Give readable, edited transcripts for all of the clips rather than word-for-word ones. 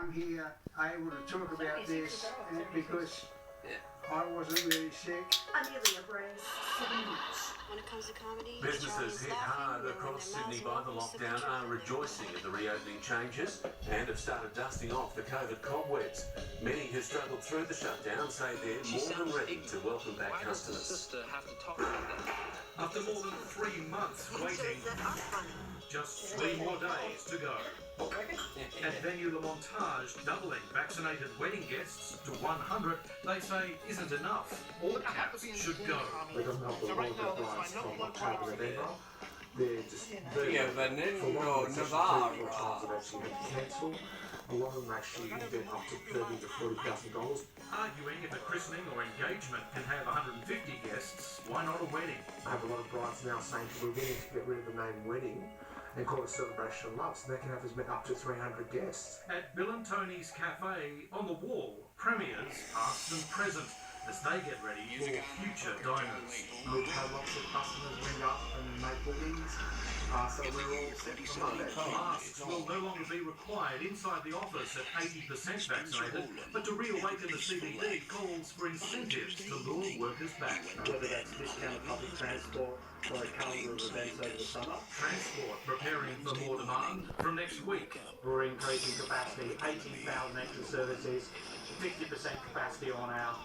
I'm here able to talk about this because I wasn't really sick. Amelia Brace, 7 News. When it comes to comedy, Businesses hit hard across Sydney by the lockdown are rejoicing at the reopening changes and have started dusting off the COVID cobwebs. Many who struggled through the shutdown say they're more than ready to welcome back customers. After more than 3 months waiting, just 3 more days to go. At venue La Montage, doubling vaccinated wedding guests to 100, they say isn't enough. All caps should go. We don't have the road that runs from October to November. They're just very Navarra. times have actually had to cancel. A lot of them actually get up to $30,000 to $40,000. Arguing if a christening or engagement can have 150 guests, why not a wedding? I have a lot of brides now saying we're willing to get rid of the name wedding and call it celebration of love, so they can have up to 300 guests. At Bill and Tony's Cafe, on the wall, premiers past and present as they get ready for future diners. We've had lots of customers ring up and make bookings, so we're all set for Monday. Masks will no longer be required inside the office at 80% vaccinated, but to reawaken the CBD calls for incentives to lure workers back. Whether that's discounted public transport or a calendar of events over the summer. Transport preparing for more demand from next week. We're increasing capacity, 18,000 extra services, 50% capacity on our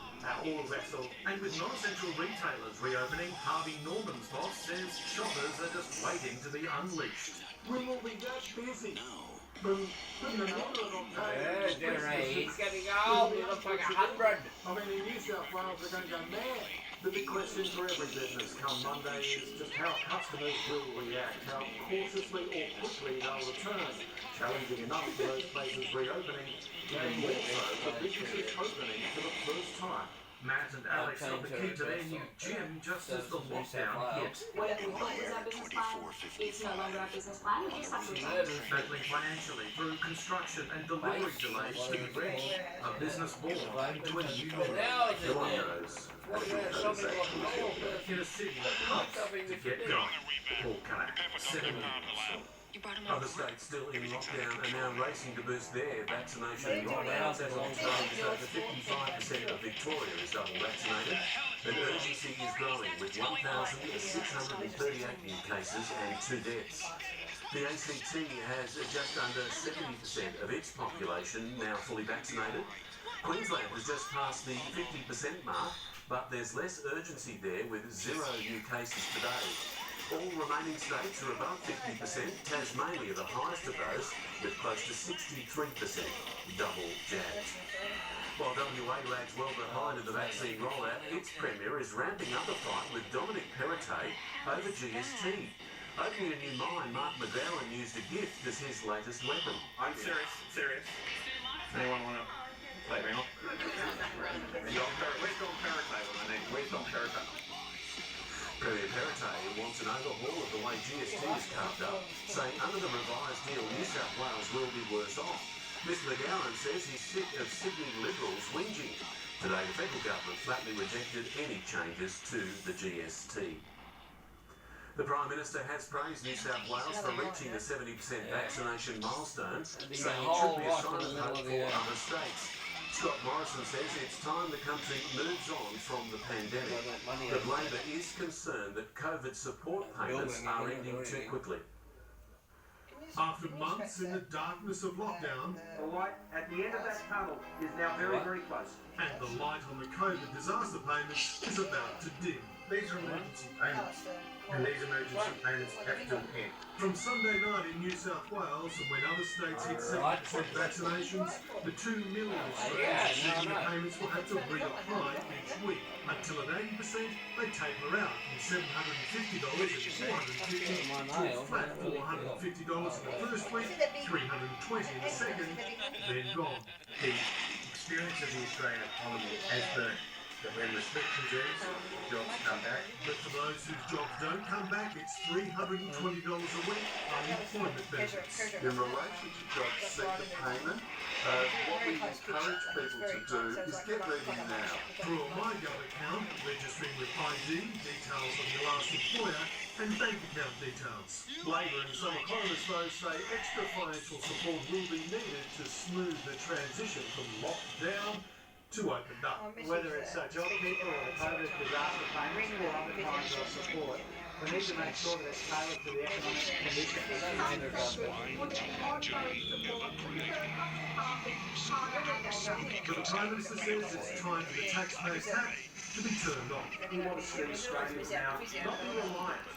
all vessel. And with non-essential retailers reopening, Harvey Norman's boss says shoppers are just waiting to be unleashed. We will be that busy. From the middle of October, He's getting old, he looks like 100. I mean, in New South Wales, they're going to go mad. The big question for every business come Monday is just how customers will react, how cautiously or quickly they'll return. Challenging enough for those places reopening, and more so for businesses opening for the first time. Matt and Alex got the key to their new gym just as the lockdown hit. What is our business plan? It's no longer our business plan. We just have to change. Battling financially through construction and delivery delays to reach a business born into a new normal. In a city that hopes to get going. Paul Cunningham, 7 News. Other states still in lockdown are now racing to boost their vaccination rollouts. As of today, over 55% of Victoria is double vaccinated. And urgency is growing with 1,638 new cases and 2 deaths. The ACT has just under 70% of its population now fully vaccinated. Queensland has just passed the 50% mark, but there's less urgency there with 0 new cases today. All remaining states are above 50%, Tasmania the highest of those, with close to 63% double jabbed. While WA lags well behind in the vaccine rollout, its premier is ramping up a fight with Dominic Perrottet over GST. Opening a new mine, Mark McGowan used a gift as his latest weapon. I'm serious. Anyone want to play me off? Where's Dom Perrottet? Where's Dom Perrottet? Premier Perrottet wants an overhaul of the way GST is carved up, saying under the revised deal, New South Wales will be worse off. Mr McGowan says he's sick of Sydney Liberals whinging. Today, the federal government flatly rejected any changes to the GST. The Prime Minister has praised New South Wales for reaching the 70% vaccination milestone, saying it should be a sign of hope for other states. Scott Morrison says it's time the country moves on from the pandemic, but Labor is concerned that COVID support payments are ending too quickly. After months in the darkness of lockdown, The light at the end of that tunnel is now very, very close. and the light on the COVID disaster payments is about to dim. These are emergency payments, and these emergency payments have to end. From Sunday night in New South Wales, and when other states hit 70% vaccinations, the 2 million Australians receiving the payments will have to reapply each week. Until at 80%, they taper out from $750 and $450 to a flat $450 in the first week, $320 in the second, then gone. The experience of the Australian economy has been that when restrictions ease, jobs come back. But for those whose jobs don't come back, it's $320 a week unemployment benefits. In relation to job seeker payment, what we encourage people to do is get moving now. For a MyGov account, registering with ID, details of your last employer, and bank account details. Labor and some economists, though, say extra financial support will be needed to smooth the transition from lockdown to opened up. Whether it's JobKeeper or the COVID disaster payments or other kinds of support, we need to make sure that it's tailored to the economic conditions. But the Prime Minister says it's time for the taxpayers' tax to be turned on. We want to see Australians now not be reliant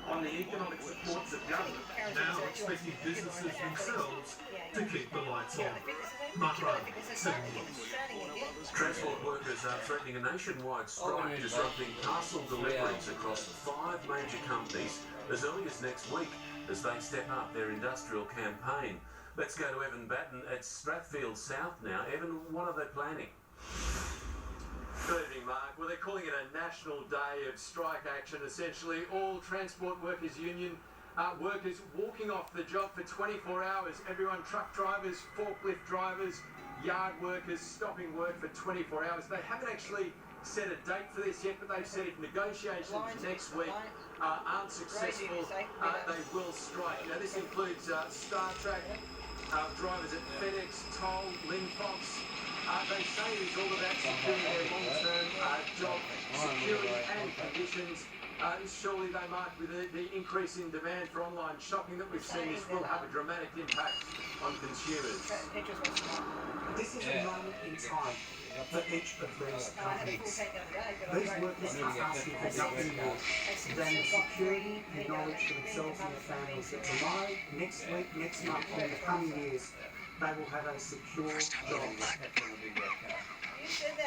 on the economic supports of government. Now expecting businesses themselves to keep the lights on. Mark Ryan, 7 News. Transport workers are threatening a nationwide strike disrupting parcel deliveries across 5 major companies as early as next week as they step up their industrial campaign. Let's go to Evan Batten at Strathfield South now. Evan, what are they planning? Good evening, Mark. Well, they're calling it a national day of strike action. Essentially, all Transport Workers Union workers walking off the job for 24 hours. Everyone, truck drivers, forklift drivers, yard workers, stopping work for 24 hours. They haven't actually set a date for this yet, but they've said if negotiations next week aren't successful, they will strike. Now, this includes Star Trek, drivers at FedEx, Toll, Linfox. They say it's all about securing their long-term job security and conditions. Surely they mark with the increase in demand for online shopping that we've seen, this will have a dramatic impact on consumers. This is a moment in time for each of these companies. These workers are asking for nothing more than the security and knowledge for themselves and their families that tomorrow, next week, next month, and in the coming years, they will have a secure job.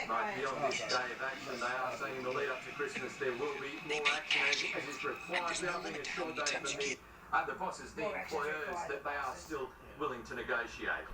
Right, beyond this day of action, they are saying in the lead up to Christmas there will be more action as is required. Without being a short day for the bosses, the employers, that they are still willing to negotiate.